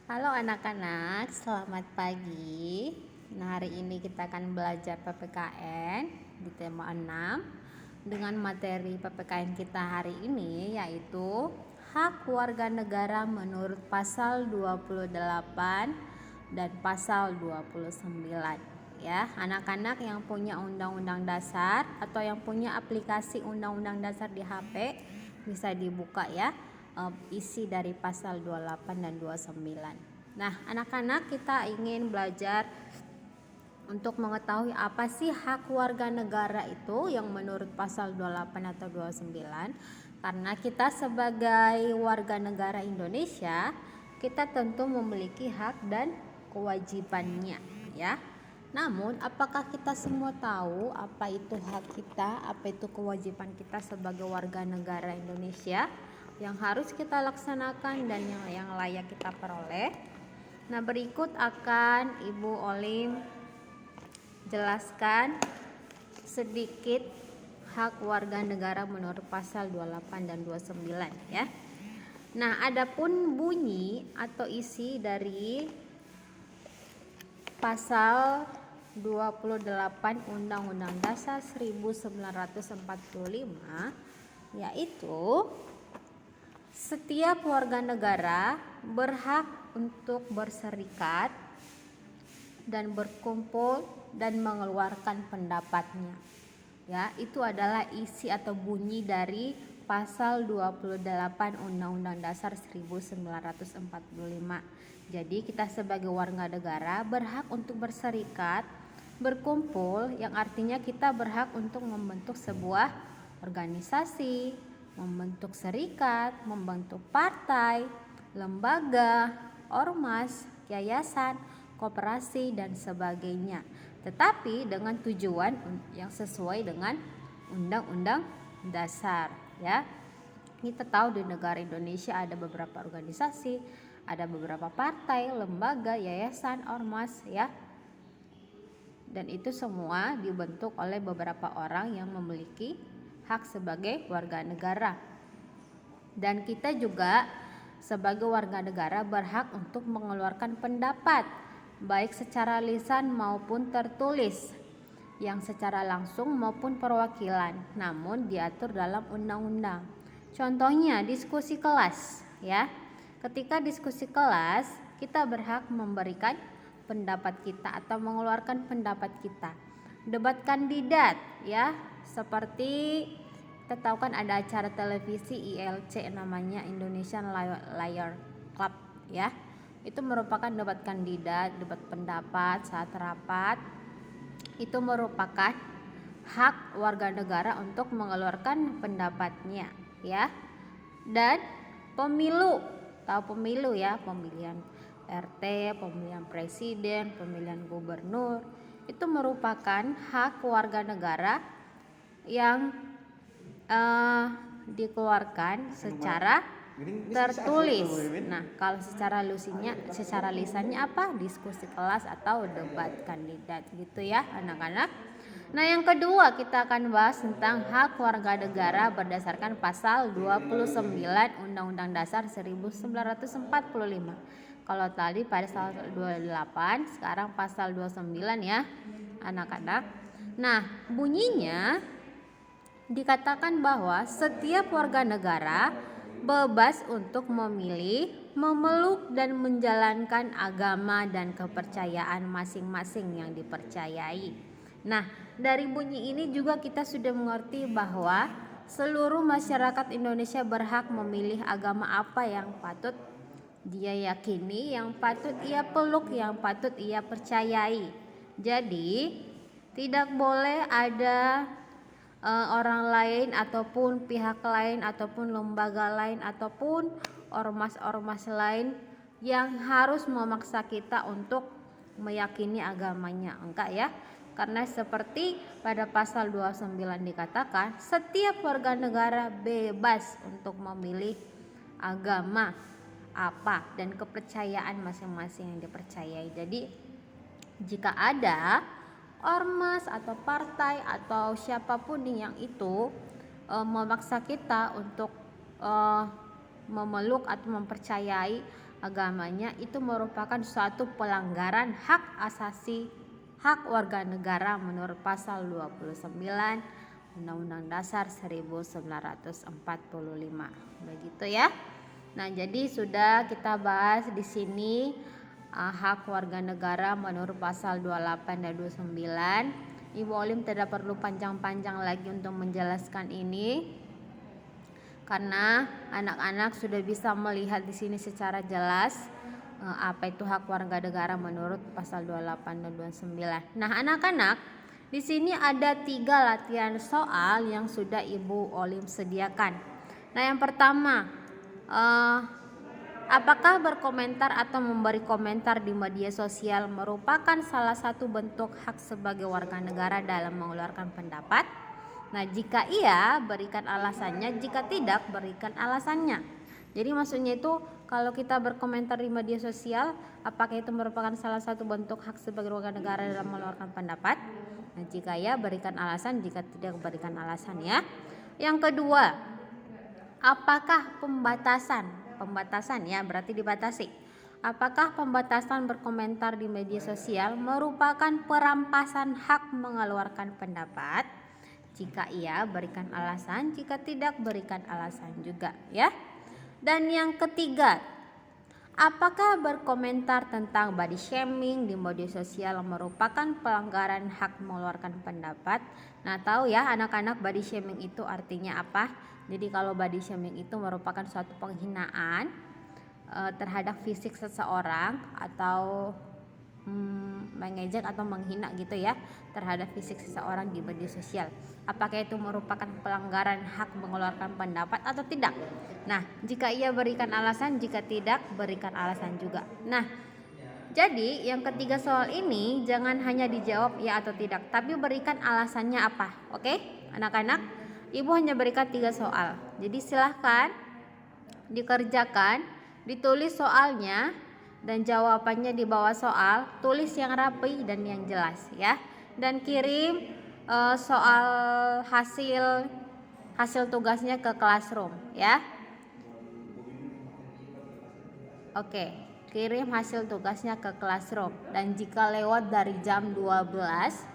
Halo anak-anak, selamat pagi. Hari ini kita akan belajar PPKN di tema 6 dengan materi PPKN kita hari ini yaitu hak warga negara menurut pasal 28 dan pasal 29. Ya, anak-anak yang punya undang-undang dasar atau yang punya aplikasi undang-undang dasar di HP bisa dibuka ya, isi dari pasal 28 dan 29. Nah, anak-anak kita ingin belajar untuk mengetahui apa sih hak warga negara itu yang menurut pasal 28 atau 29. Karena kita sebagai warga negara Indonesia, kita tentu memiliki hak dan kewajibannya, ya. Namun, apakah kita semua tahu apa itu hak kita, apa itu kewajiban kita sebagai warga negara Indonesia yang harus kita laksanakan dan yang layak kita peroleh? Nah, berikut akan Ibu Olim jelaskan sedikit hak warga negara menurut pasal 28 dan 29 ya. Nah, adapun bunyi atau isi dari pasal 28 Undang-Undang Dasar 1945 yaitu setiap warga negara berhak untuk berserikat dan berkumpul dan mengeluarkan pendapatnya. Ya, itu adalah isi atau bunyi dari pasal 28 Undang-Undang Dasar 1945. Jadi kita sebagai warga negara berhak untuk berserikat, berkumpul, yang artinya kita berhak untuk membentuk sebuah organisasi, membentuk serikat, membentuk partai, lembaga, ormas, yayasan, koperasi dan sebagainya. Tetapi dengan tujuan yang sesuai dengan undang-undang dasar, ya. Kita tahu di negara Indonesia ada beberapa organisasi, ada beberapa partai, lembaga, yayasan, ormas, ya. Dan itu semua dibentuk oleh beberapa orang yang memiliki hak sebagai warga negara. Dan kita juga sebagai warga negara berhak untuk mengeluarkan pendapat, baik secara lisan maupun tertulis, yang secara langsung maupun perwakilan, namun diatur dalam undang-undang. Contohnya diskusi kelas, ya. Ketika diskusi kelas, kita berhak memberikan pendapat kita atau mengeluarkan pendapat kita. Debat kandidat, ya, seperti kita tahu kan ada acara televisi ILC namanya Indonesian Lawyer Club, ya. Itu merupakan debat kandidat, debat pendapat saat rapat. Itu merupakan hak warga negara untuk mengeluarkan pendapatnya, ya. Dan pemilu, tahu pemilu ya, pemilihan RT, pemilihan presiden, pemilihan gubernur, itu merupakan hak warga negara yang dikeluarkan secara tertulis. Nah, kalau secara lisannya apa? Diskusi kelas atau debat kandidat gitu ya, anak-anak. Nah, yang kedua kita akan bahas tentang hak warga negara berdasarkan pasal 29 Undang-Undang Dasar 1945. Kalau tadi pasal 28, sekarang pasal 29 ya, anak-anak. Nah, bunyinya dikatakan bahwa setiap warga negara bebas untuk memilih, memeluk dan menjalankan agama dan kepercayaan masing-masing yang dipercayai. Nah, dari bunyi ini juga kita sudah mengerti bahwa seluruh masyarakat Indonesia berhak memilih agama apa yang patut dia yakini, yang patut ia peluk, yang patut ia percayai. Jadi, tidak boleh ada orang lain ataupun pihak lain ataupun lembaga lain ataupun ormas-ormas lain yang harus memaksa kita untuk meyakini agamanya, enggak ya. Karena seperti pada pasal 29 dikatakan, setiap warga negara bebas untuk memilih agama apa dan kepercayaan masing-masing yang dipercayai. Jadi jika ada ormas atau partai atau siapapun yang itu memaksa kita untuk memeluk atau mempercayai agamanya itu merupakan suatu pelanggaran hak asasi hak warga negara menurut pasal 29 Undang-Undang Dasar 1945. Begitu ya. Nah, jadi sudah kita bahas di sini hak warga negara menurut pasal 28 dan 29. Ibu Olim tidak perlu panjang-panjang lagi untuk menjelaskan ini, karena anak-anak sudah bisa melihat di sini secara jelas apa itu hak warga negara menurut pasal 28 dan 29. Nah, anak-anak, di sini ada 3 latihan soal yang sudah Ibu Olim sediakan. Nah, yang pertama, apakah berkomentar atau memberi komentar di media sosial merupakan salah satu bentuk hak sebagai warga negara dalam mengeluarkan pendapat? Nah, jika iya, berikan alasannya. Jika tidak, berikan alasannya. Jadi maksudnya itu, kalau kita berkomentar di media sosial, apakah itu merupakan salah satu bentuk hak sebagai warga negara dalam mengeluarkan pendapat? Nah, jika ya, berikan alasan. Jika tidak, berikan alasan ya. Yang kedua, apakah pembatasan ya, berarti dibatasi. Apakah pembatasan berkomentar di media sosial merupakan perampasan hak mengeluarkan pendapat? Jika iya, berikan alasan. Jika tidak, berikan alasan juga ya. Dan yang ketiga, apakah berkomentar tentang body shaming di media sosial merupakan pelanggaran hak mengeluarkan pendapat? Nah, tahu ya anak-anak, body shaming itu artinya apa? Jadi kalau body shaming itu merupakan suatu penghinaan terhadap fisik seseorang atau mengejek atau menghina gitu ya terhadap fisik seseorang di media sosial. Apakah itu merupakan pelanggaran hak mengeluarkan pendapat atau tidak? Nah, jika iya, berikan alasan. Jika tidak, berikan alasan juga. Nah, jadi yang ketiga soal ini jangan hanya dijawab ya atau tidak, tapi berikan alasannya apa. Oke, anak-anak, Ibu hanya berikan 3 soal. Jadi silahkan dikerjakan, ditulis soalnya dan jawabannya di bawah soal, tulis yang rapi dan yang jelas ya. Dan kirim soal hasil tugasnya ke classroom ya. Oke, kirim hasil tugasnya ke classroom. Dan jika lewat dari jam 12,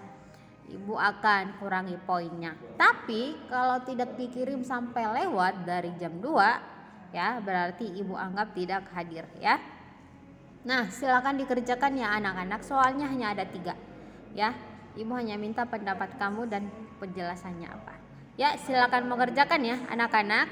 Ibu akan kurangi poinnya. Tapi kalau tidak dikirim sampai lewat dari jam 2 ya, berarti Ibu anggap tidak hadir ya. Nah, silakan dikerjakan ya anak-anak. Soalnya hanya ada 3 ya. Ibu hanya minta pendapat kamu dan penjelasannya apa. Ya, silakan mengerjakan ya anak-anak.